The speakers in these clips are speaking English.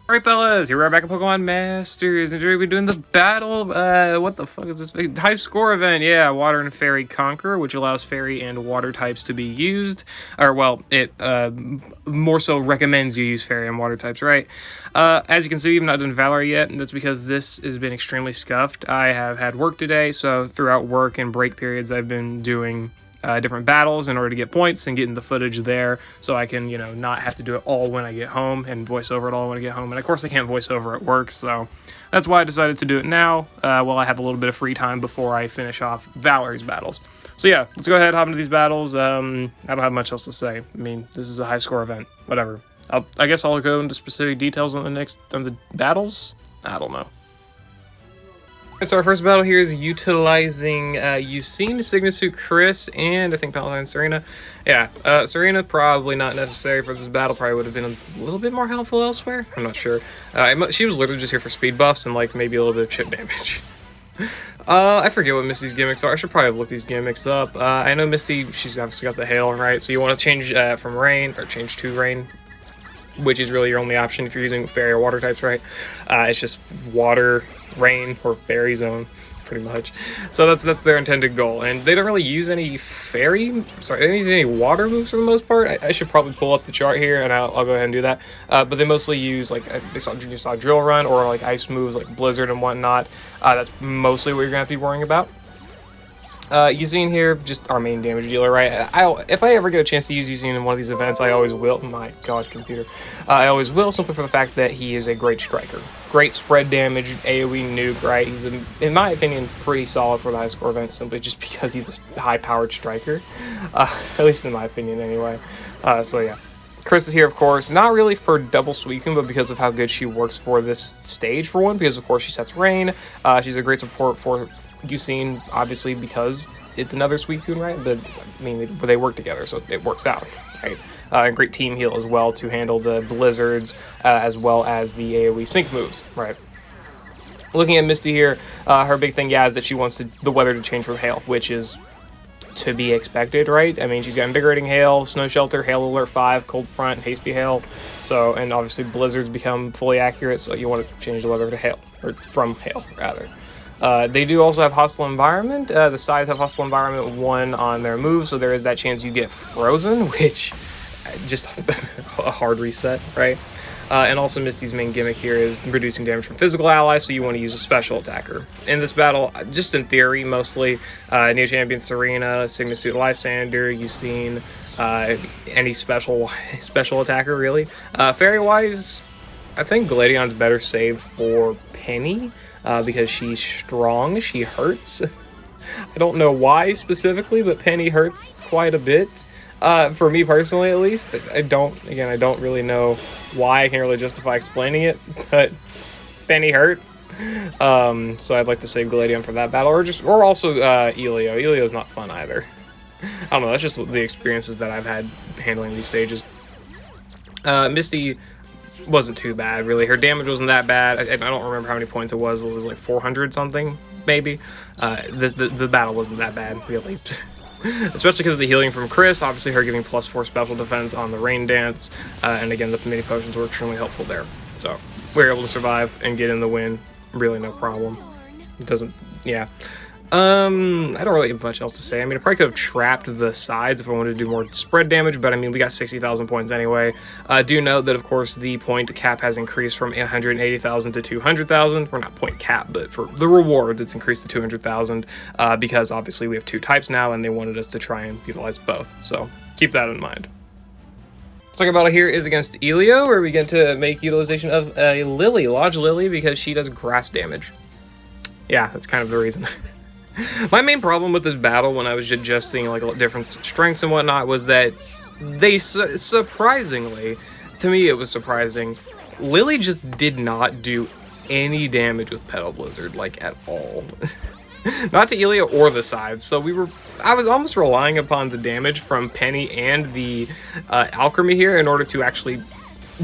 Alright fellas, here we are back at Pokemon Masters, and today we're doing the battle, what the fuck is this? High score event, yeah, Water and Fairy Conqueror, which allows Fairy and Water types to be used, or well, it, more so recommends you use Fairy and Water types, right? As you can see, we've not done Valor yet, and that's because this has been extremely scuffed. I have had work today, so throughout work and break periods, I've been doing different battles in order to get points and getting the footage there so I can, you know, not have to do it all when I get home and voice over it all when I get home. And of course I can't voice over at work, so that's why I decided to do it now while I have a little bit of free time before I finish off Valor's battles. So yeah, let's go ahead and hop into these battles. I don't have much else to say. I mean, this is a high score event, whatever. I guess I'll go into specific details on the battles. I don't know. So our first battle here is utilizing Ucine, Signusuit, Chris, and I think Paladin Serena. Yeah, Serena probably not necessary for this battle. Probably would have been a little bit more helpful elsewhere. I'm not sure. She was literally just here for speed buffs and like maybe a little bit of chip damage. I forget what Misty's gimmicks are. I should probably look these gimmicks up. I know Misty, she's obviously got the hail, right? So you want to change from rain, or change to rain, which is really your only option if you're using fairy or water types, right? It's just water, rain, or fairy zone, pretty much. So that's their intended goal, and they don't really use any fairy. Sorry, they don't use any water moves for the most part. I should probably pull up the chart here, and I'll go ahead and do that. But they mostly use like you saw Drill Run or like ice moves like Blizzard and whatnot. That's mostly what you're gonna have to be worrying about. Ucine here, just our main damage dealer, right? If I ever get a chance to use Ucine in one of these events, I always will. My god, computer. I always will, simply for the fact that he is a great striker. Great spread damage, AoE nuke, right? He's, in my opinion, pretty solid for the high score event, simply just because he's a high-powered striker. At least in my opinion, anyway. So yeah. Chris is here, of course, not really for double Suicune, but because of how good she works for this stage, for one, because, of course, she sets rain. She's a great support for Ucine, obviously, because it's another Suicune, right? They work together, so it works out, right? And great team heal as well to handle the blizzards, as well as the AoE sync moves, right? Looking at Misty here, her big thing, yeah, is that she wants the weather to change from hail, which is to be expected, right? I mean, she's got Invigorating Hail, Snow Shelter, Hail Alert 5, Cold Front, Hasty Hail. So, and obviously blizzards become fully accurate, so you want to change the weather to hail, or from hail, rather. They do also have Hostile Environment. The sides have Hostile Environment 1 on their move, so there is that chance you get frozen, which just a hard reset, right? And also Misty's main gimmick here is reducing damage from physical allies, so you want to use a special attacker. In this battle, just in theory, mostly, Neo Champion Serena, Signusuit Lysander, Ucine, any special attacker, really. Fairy-wise, I think Gladion's better saved for Penny, because she's strong, she hurts. I don't know why specifically, but Penny hurts quite a bit. For me personally, at least. I don't really know why. I can't really justify explaining it, but Penny hurts. So I'd like to save Gladion for that battle, or also Elio. Elio's not fun either. I don't know, that's just the experiences that I've had handling these stages. Misty wasn't too bad, really. Her damage wasn't that bad. I don't remember how many points it was. It was like 400 something, maybe. The battle wasn't that bad, really. Especially because of the healing from Chris, obviously her giving +4 special defense on the Rain Dance, and again, the mini potions were extremely helpful there. So, we were able to survive and get in the win, really no problem. It doesn't, yeah. I don't really have much else to say. I mean, I probably could have trapped the sides if I wanted to do more spread damage, but I mean, we got 60,000 points anyway. Do note that, of course, the point cap has increased from 180,000 to 200,000. We're not point cap, but for the rewards, it's increased to 200,000, because obviously we have two types now, and they wanted us to try and utilize both. So, keep that in mind. Second battle here is against Elio, where we get to make utilization of a Lily, Lodge Lily, because she does grass damage. Yeah, that's kind of the reason. My main problem with this battle, when I was adjusting like different strengths and whatnot, was that they surprisingly, to me it was surprising, Lily just did not do any damage with Petal Blizzard, like at all. Not to Elio or the sides, so I was almost relying upon the damage from Penny and the Alchemy here in order to actually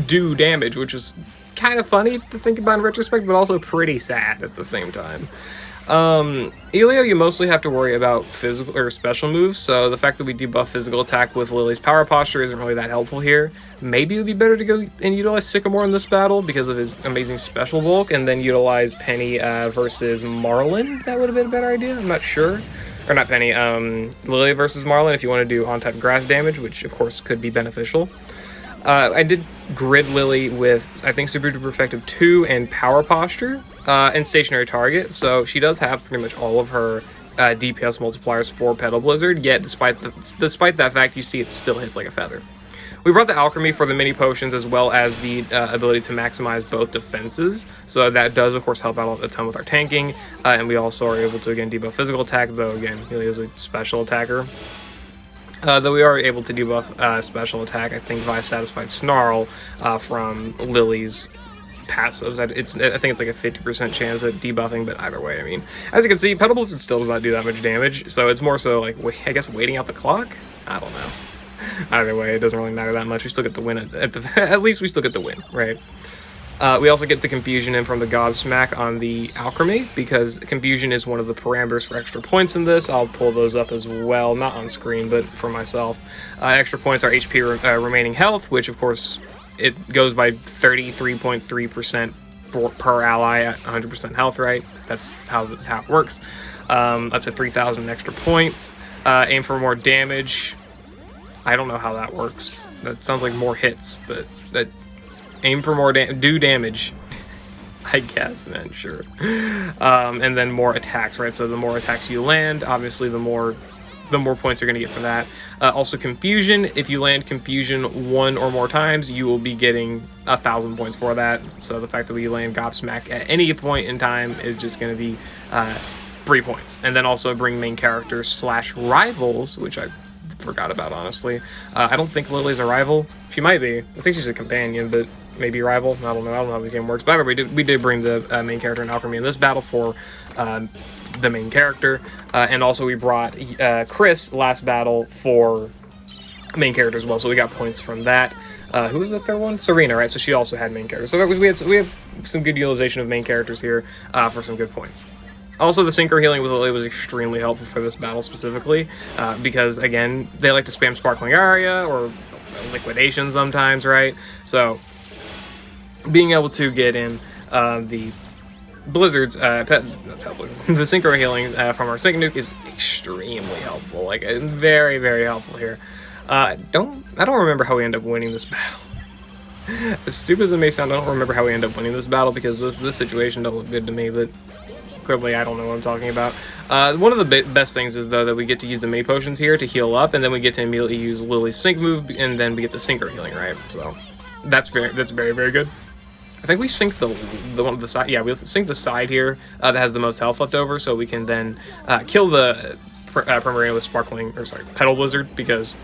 do damage, which was kind of funny to think about in retrospect, but also pretty sad at the same time. Elio, you mostly have to worry about physical or special moves, so the fact that we debuff physical attack with Lily's power posture isn't really that helpful here. Maybe it would be better to go and utilize Sycamore in this battle because of his amazing special bulk, and then utilize Penny versus Marlon. That would have been a better idea, I'm not sure. Or not Penny, Lily versus Marlon if you want to do on-type grass damage, which of course could be beneficial. I did grid Lily with, I think, Super Duper Effective 2 and Power Posture and Stationary Target, so she does have pretty much all of her DPS multipliers for Petal Blizzard, yet despite that fact, you see it still hits like a feather. We brought the Alchemy for the mini potions as well as the ability to maximize both defenses, so that does of course help out a ton with our tanking, and we also are able to again debuff physical attack, though again, he is a special attacker. Though we are able to debuff special attack, I think, via Satisfied Snarl from Lily's passives. I think it's like a 50% chance at debuffing, but either way, I mean, as you can see, Petal Blizzard still does not do that much damage, so it's more so like, I guess, waiting out the clock? I don't know. Either way, it doesn't really matter that much. We still get the win at least we still get the win, right? We also get the Confusion in from the Godsmack on the Alchemy, because Confusion is one of the parameters for extra points in this. I'll pull those up as well, not on screen, but for myself. Extra points are HP remaining health, which of course, it goes by 33.3% per ally at 100% health, right? That's how it works. Up to 3,000 extra points. Aim for more damage. I don't know how that works. That sounds like more hits, but that... Aim for more do damage, I guess, man, sure. And then more attacks, right? So the more attacks you land, obviously the more points you're going to get for that. Also Confusion, if you land Confusion 1 or more times, you will be getting 1,000 points for that. So the fact that we land Gobsmack at any point in time is just going to be 3 points. And then also bring main characters / rivals, which I forgot about, honestly. I don't think Lily's a rival. She might be. I think she's a companion, but maybe rival. I don't know how this game works. But however, we did bring the main character in Alchemy in this battle for the main character. And also we brought Chris last battle for main character as well. So we got points from that. Who was the third one? Serena, right? So she also had main character. So we have some good utilization of main characters here for some good points. Also, the Synchro Healing with Lily was extremely helpful for this battle specifically, because, again, they like to spam Sparkling Aria or Liquidation sometimes, right? So, being able to get in the Blizzards, the Synchro Healings from our Sync Nuke is extremely helpful, like, very, very helpful here. I don't remember how we end up winning this battle. As stupid as it may sound, I don't remember how we end up winning this battle, because this situation don't look good to me, but... Clearly, I don't know what I'm talking about. One of the best things is, though, that we get to use the May Potions here to heal up, and then we get to immediately use Lily's Sync move, and then we get the Synchro Healing, right? So, that's very, very good. I think we sync the one on the side. Yeah, we sync the side here that has the most health left over, so we can then kill the Primarina with Petal Blizzard, because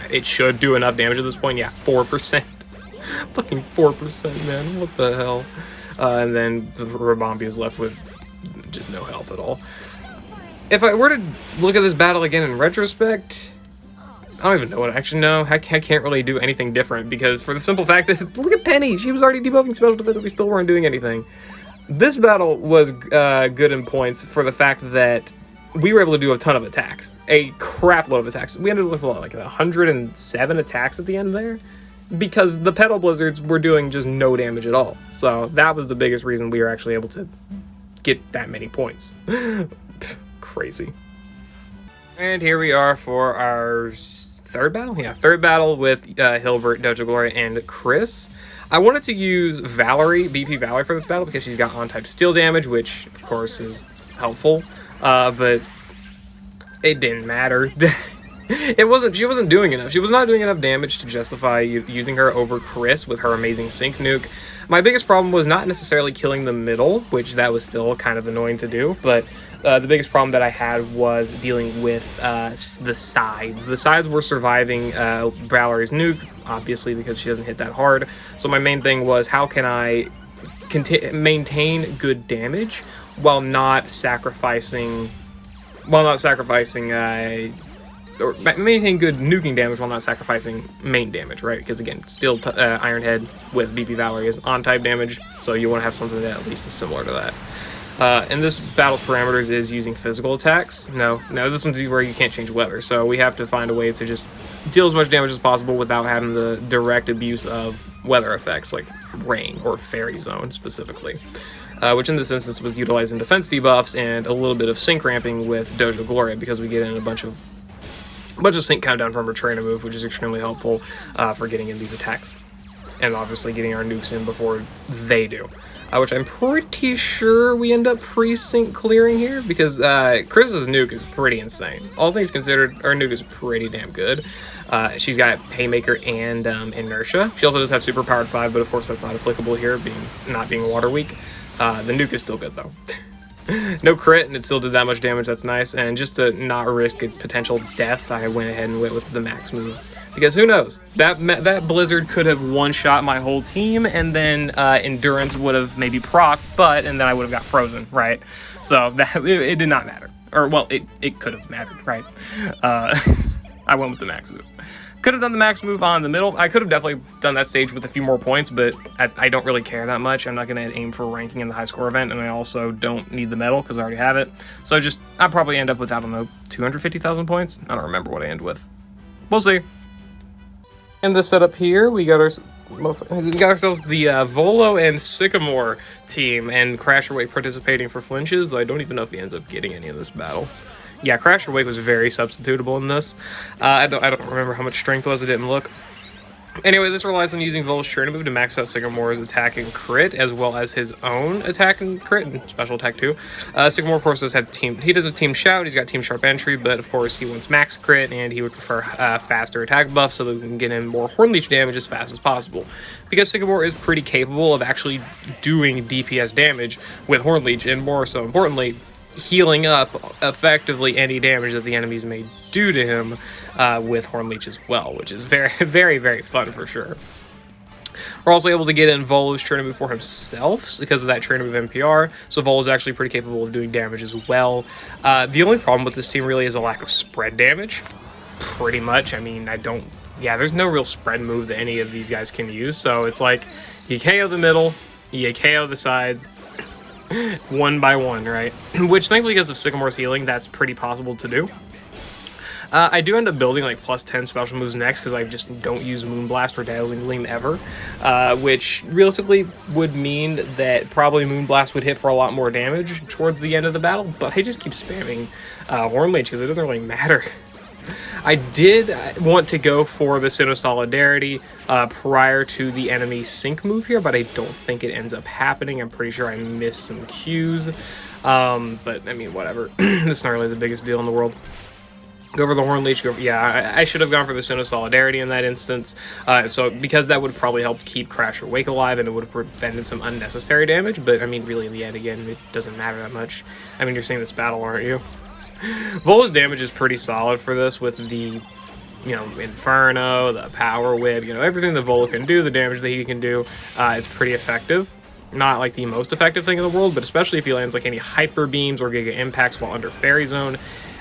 it should do enough damage at this point. Yeah, 4%. Fucking 4%, man. What the hell? And then the Rabombi is left with just no health at all. If I were to look at this battle again in retrospect, I don't even know what I actually know. I can't really do anything different, because for the simple fact that, look at Penny! She was already debuffing special defense, we still weren't doing anything. This battle was good in points for the fact that we were able to do a ton of attacks. A crap load of attacks. We ended up with, what, like 107 attacks at the end there? Because the Petal Blizzards were doing just no damage at all. So that was the biggest reason we were actually able to get that many points. Crazy. And here we are for our third battle? Yeah, third battle with Hilbert, Dojo Glory, and Chris. I wanted to use Valerie, BP Valerie, for this battle because she's got on-type steel damage, which, of course, is helpful. But it didn't matter. She wasn't doing enough. She was not doing enough damage to justify using her over Chris with her amazing Sync Nuke. My biggest problem was not necessarily killing the middle, which that was still kind of annoying to do, but the biggest problem that I had was dealing with the sides. The sides were surviving Valerie's nuke, obviously, because she doesn't hit that hard. So my main thing was, how can I maintain good damage while not sacrificing... or maintain good nuking damage while not sacrificing main damage, right? Because again, still Iron Head with BP Valerie is on-type damage, so you want to have something that at least is similar to that. And this battle's parameters is using physical attacks. No, this one's where you can't change weather, so we have to find a way to just deal as much damage as possible without having the direct abuse of weather effects like rain or fairy zone specifically. Which in this instance was utilizing defense debuffs and a little bit of sync ramping with Dojo Gloria, because we get in a bunch of sync countdown from her trainer move, which is extremely helpful for getting in these attacks. And obviously getting our nukes in before they do. Which I'm pretty sure we end up pre-sync clearing here, because Chris's nuke is pretty insane. All things considered, our nuke is pretty damn good. She's got Haymaker and Inertia. She also does have Superpowered 5, but of course that's not applicable here, not being water weak. The nuke is still good though. No crit, and it still did that much damage. That's nice. And just to not risk a potential death, I went ahead and went with the max move. Because who knows? That Blizzard could have one-shot my whole team, and then Endurance would have maybe procced, and then I would have got frozen, right? So it did not matter. Or, well, it could have mattered, right? I went with the max move. Could have done the max move on the middle. I could have definitely done that stage with a few more points, but I don't really care that much. I'm not going to aim for ranking in the high score event, and I also don't need the medal because I already have it. So I'll probably end up with, I don't know, 250,000 points? I don't remember what I end with. We'll see. In the setup here, we got ourselves the Volo and Sycamore team, and Crasher Wake participating for flinches, though I don't even know if he ends up getting any in this battle. Yeah, Crasher Wake was very substitutable in this. I don't remember how much strength was. I didn't look. Anyway, this relies on using Volo's trainer move to max out Sycamore's attack and crit, as well as his own attack and crit and special attack too. Sycamore, of course, does have he does have Team Shout. He's got Team Sharp Entry, but of course he wants max crit, and he would prefer faster attack buff so that we can get in more Hornleech damage as fast as possible. Because Sycamore is pretty capable of actually doing DPS damage with Hornleech, and more so importantly, healing up effectively any damage that the enemies may do to him with Hornleech as well, which is very, very, very fun for sure. We're also able to get in Volo's trainer move for himself because of that trainer move NPR, so Volo's actually pretty capable of doing damage as well. The only problem with this team really is a lack of spread damage, pretty much. I mean, there's no real spread move that any of these guys can use, so it's like you KO the middle, you KO the sides, one by one, right? Which, thankfully, because of Sycamore's healing, that's pretty possible to do. I do end up building like plus 10 special moves next because I just don't use Moonblast or Dazzling Gleam ever, which realistically would mean that probably Moonblast would hit for a lot more damage towards the end of the battle, but I just keep spamming Hornleech because it doesn't really matter. I did want to go for the Sin of Solidarity prior to the enemy sync move here, but I don't think it ends up happening. I'm pretty sure I missed some cues, but I mean, whatever. It's not really the biggest deal in the world. Go for the Hornleech. Yeah, I should have gone for the Sin of Solidarity in that instance. So because that would have probably helped keep Crasher Wake alive, and it would have prevented some unnecessary damage. But I mean, really, in the end, again, it doesn't matter that much. I mean, you're seeing this battle, aren't you? Volo's damage is pretty solid for this with the, Inferno, the Power Whip, everything that Volo can do, the damage that he can do, it's pretty effective. Not like the most effective thing in the world, but especially if he lands like any Hyper Beams or Giga Impacts while under Fairy Zone,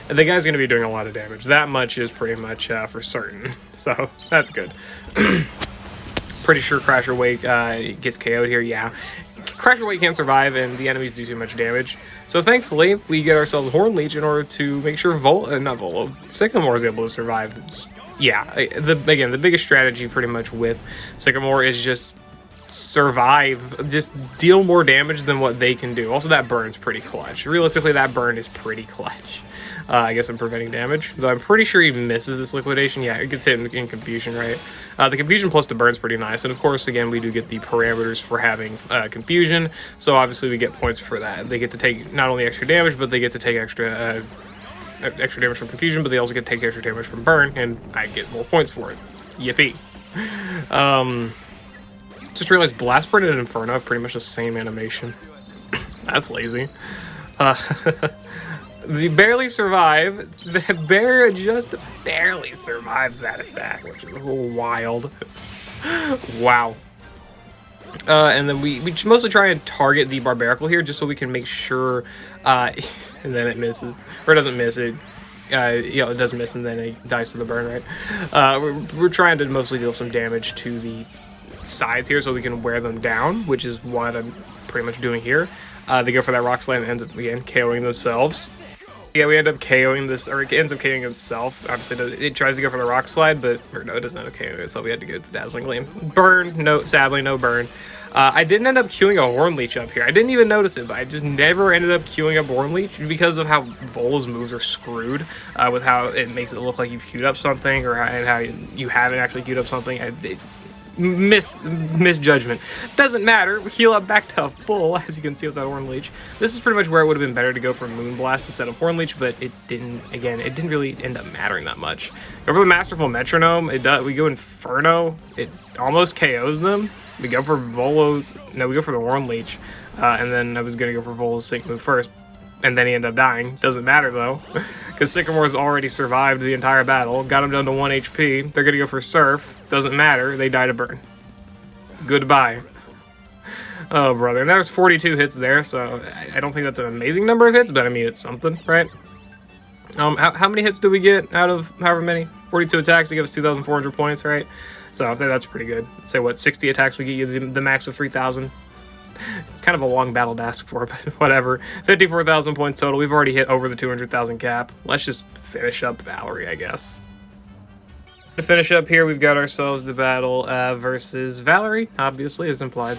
the guy's going to be doing a lot of damage. That much is pretty much for certain, so that's good. Pretty sure Crasher Wake gets KO'd here, yeah. Crasher Wake can't survive, and the enemies do too much damage. So thankfully, we get ourselves Hornleech in order to make sure Sycamore is able to survive. Yeah, again, the biggest strategy pretty much with Sycamore is just survive, just deal more damage than what they can do. Also, that burn's pretty clutch. Realistically, that burn is pretty clutch. I guess I'm preventing damage, though I'm pretty sure he misses this liquidation. Yeah, it gets hit in confusion, right? The confusion plus the burn's pretty nice, and of course, again, we do get the parameters for having confusion, so obviously we get points for that. They get to take not only extra damage, but they get to take extra damage from confusion, but they also get to take extra damage from burn, and I get more points for it. Yippee. Just realized Blast Burn and Inferno have pretty much the same animation. That's lazy. They barely survive. The just barely survived that attack, which is a little wild. Wow. And then we mostly try and target the Barbarical here just so we can make sure, and then it misses. Or it doesn't miss it. It does miss and then it dies to the burn, right? We're trying to mostly deal some damage to the sides here so we can wear them down, which is what I'm pretty much doing here. They go for that rock slide and ends up, again, KOing themselves. Yeah, we end up KOing this, or it ends up KOing itself. Obviously, it tries to go for the rock slide, but, or no, it doesn't end up KOing it, so we had to go to the Dazzling Gleam. Burn, no, sadly, no burn. I didn't end up queuing a Horn Leech up here. I didn't even notice it, but I just never ended up queuing up Horn Leech because of how Vola's moves are screwed, with how it makes it look like you've queued up something, or how you haven't actually queued up something. Misjudgment. Doesn't matter. Heal up back to full, as you can see with that Horn Leech. This is pretty much where it would have been better to go for Moonblast instead of Horn Leech, but it didn't. Again, it didn't really end up mattering that much. Go for the Masterful Metronome. We go Inferno. It almost KOs them. We go for Volo's. No, we go for the Horn Leech, and then I was gonna go for Volo's Sync move first, and then he ended up dying. Doesn't matter though, because Sycamore's already survived the entire battle. Got him down to 1 HP. They're gonna go for Surf. Doesn't matter. They die to burn. Goodbye. Oh, brother. And there's 42 hits there, so I don't think that's an amazing number of hits, but I mean, it's something, right? How many hits do we get out of however many? 42 attacks to give us 2,400 points, right? So I think that's pretty good. Say, what, 60 attacks, we get you the max of 3,000. It's kind of a long battle to ask for, but whatever. 54,000 points total. We've already hit over the 200,000 cap. Let's just finish up Valerie, I guess. To finish up here, we've got ourselves the battle versus Valerie, obviously, as implied,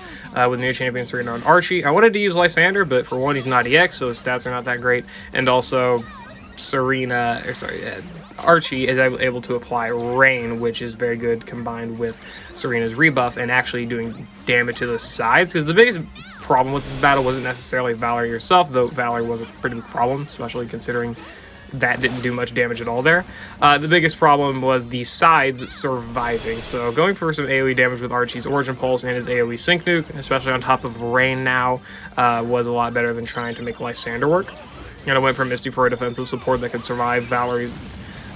with new champion Serena and Archie. I wanted to use Lysander, but for one, he's not EX, so his stats are not that great. And also, Archie is able to apply Rain, which is very good combined with Serena's rebuff and actually doing damage to the sides. Because the biggest problem with this battle wasn't necessarily Valerie herself, though Valerie was a pretty big problem, especially considering that didn't do much damage at all there. The biggest problem was the sides surviving. So going for some AoE damage with Archie's Origin Pulse and his AoE Sync Nuke, especially on top of Rain now, was a lot better than trying to make Lysander work. And I went for Misty for a defensive support that could survive Valerie's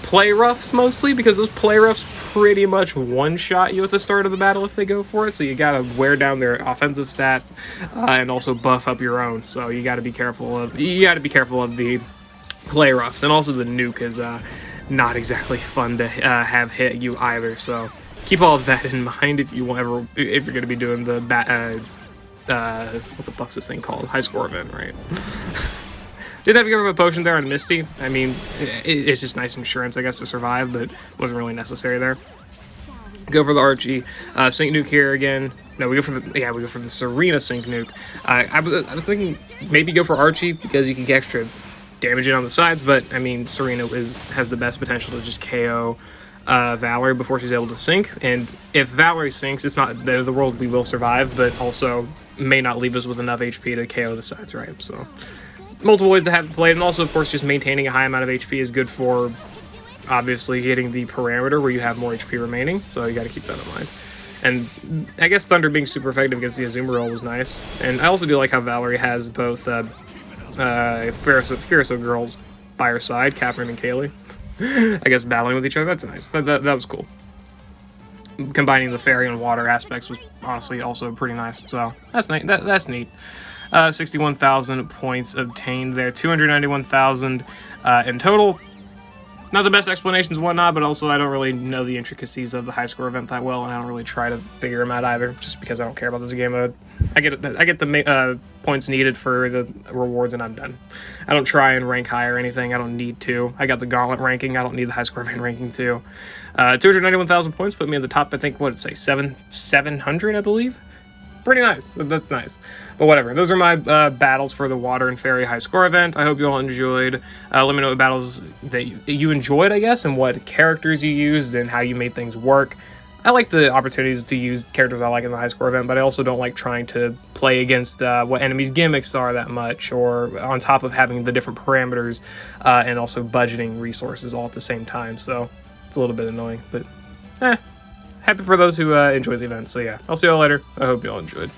play roughs mostly, because those play roughs pretty much one-shot you at the start of the battle if they go for it, so you gotta wear down their offensive stats and also buff up your own, so you gotta be careful of the play roughs. And also the nuke is not exactly fun to have hit you either, so keep all of that in mind if you're gonna be doing the what the fuck's this thing called? High score event, right? Did have to give him a potion there on Misty. I mean, it's just nice insurance, I guess, to survive, but wasn't really necessary there. Go for the Archie Sync Nuke here again. No, we go for the Serena Sync Nuke. I was thinking maybe go for Archie because you can get extra damage in on the sides, but I mean, Serena has the best potential to just KO Valerie before she's able to sync. And if Valerie sinks, it's not the end of the world. We will survive, but also may not leave us with enough HP to KO the sides, right? So multiple ways to have it played, and also, of course, just maintaining a high amount of HP is good for, obviously, getting the parameter where you have more HP remaining, so you got to keep that in mind. And I guess Thunder being super effective against the Azuma roll was nice, and I also do like how Valerie has both Fierso girls by her side, Catherine and Kaylee, I guess battling with each other. That's nice. That was cool. Combining the fairy and water aspects was honestly also pretty nice, so that's neat. That's neat. 61,000 points obtained there, 291,000 in total. Not the best explanations and whatnot, but also I don't really know the intricacies of the high score event that well, and I don't really try to figure them out either, just because I don't care about this game mode. I get the points needed for the rewards, and I'm done. I don't try and rank high or anything. I don't need to. I got the gauntlet ranking. I don't need the high score event ranking too. 291,000 points put me in the top. I think what it'd say 700, I believe. Pretty nice. That's nice. But whatever. Those are my battles for the Water and Fairy High Score event. I hope you all enjoyed. Let me know what battles that you enjoyed, I guess, and what characters you used and how you made things work. I like the opportunities to use characters I like in the High Score event, but I also don't like trying to play against what enemies' gimmicks are that much, or on top of having the different parameters and also budgeting resources all at the same time. So it's a little bit annoying, but happy for those who enjoyed the event. So yeah, I'll see you all later. I hope you all enjoyed.